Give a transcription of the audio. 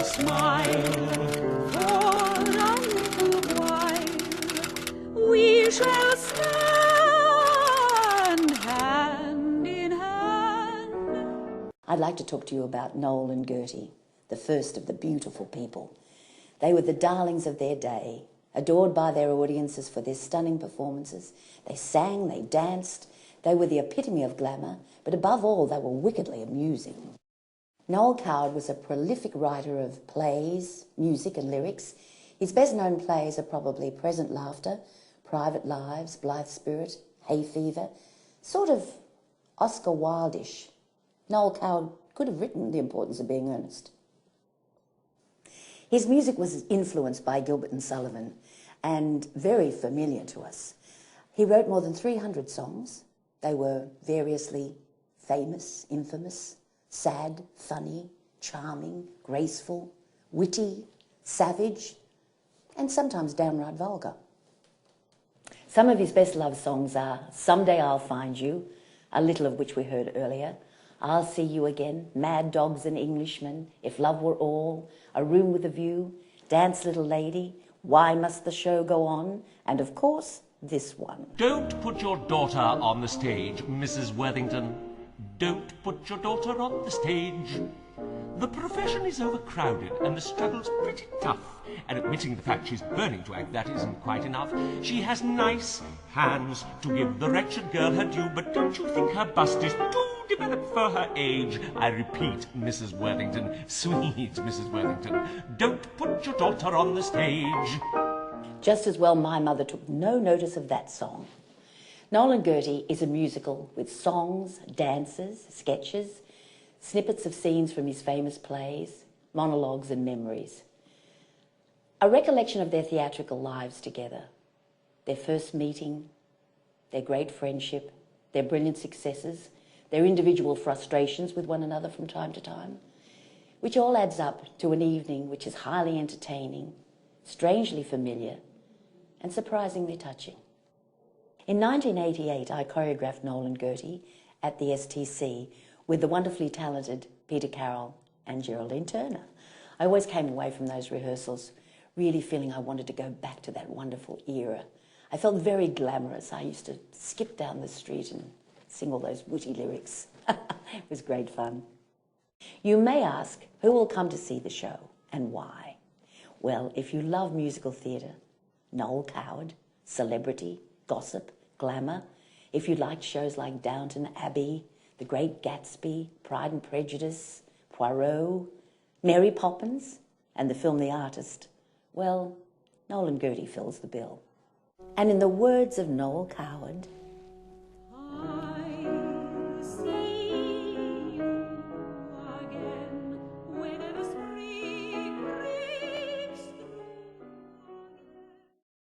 smile. For a little while we shall stand hand in hand. I'd like to talk to you about Noel and Gertie, the first of the beautiful people. They were the darlings of their day, adored by their audiences for their stunning performances. They sang, they danced, they were the epitome of glamour, but above all, they were wickedly amusing. Noel Coward was a prolific writer of plays, music and lyrics. His best-known plays are probably Present Laughter, Private Lives, Blithe Spirit, Hay Fever, sort of Oscar Wilde-ish. Noel Coward could have written The Importance of Being Earnest. His music was influenced by Gilbert and Sullivan and very familiar to us. He wrote more than 300 songs. They were variously famous, infamous, sad, funny, charming, graceful, witty, savage, and sometimes downright vulgar. Some of his best love songs are Someday I'll Find You, a little of which we heard earlier, I'll See You Again, Mad Dogs and Englishmen, If Love Were All, A Room with a View, Dance Little Lady, Why Must the Show Go On, and of course, this one. Don't put your daughter on the stage, Mrs. Worthington. Don't put your daughter on the stage. The profession is overcrowded and the struggle's pretty tough. And admitting the fact she's burning to act, that isn't quite enough. She has nice hands to give the wretched girl her due, but don't you think her bust is too developed for her age? I repeat, Mrs. Worthington, sweet Mrs. Worthington, don't put your daughter on the stage. Just as well my mother took no notice of that song. Noel and Gertie is a musical with songs, dances, sketches, snippets of scenes from his famous plays, monologues and memories. A recollection of their theatrical lives together, their first meeting, their great friendship, their brilliant successes, their individual frustrations with one another from time to time, which all adds up to an evening which is highly entertaining, strangely familiar, and surprisingly touching. In 1988, I choreographed Noel and Gertie at the STC with the wonderfully talented Peter Carroll and Geraldine Turner. I always came away from those rehearsals really feeling I wanted to go back to that wonderful era. I felt very glamorous. I used to skip down the street and sing all those witty lyrics. It was great fun. You may ask, who will come to see the show and why? Well, if you love musical theatre, Noel Coward, celebrity, gossip, glamour, if you liked shows like Downton Abbey, The Great Gatsby, Pride and Prejudice, Poirot, Mary Poppins, and the film The Artist, well, Noel and Gertie fills the bill. And in the words of Noel Coward,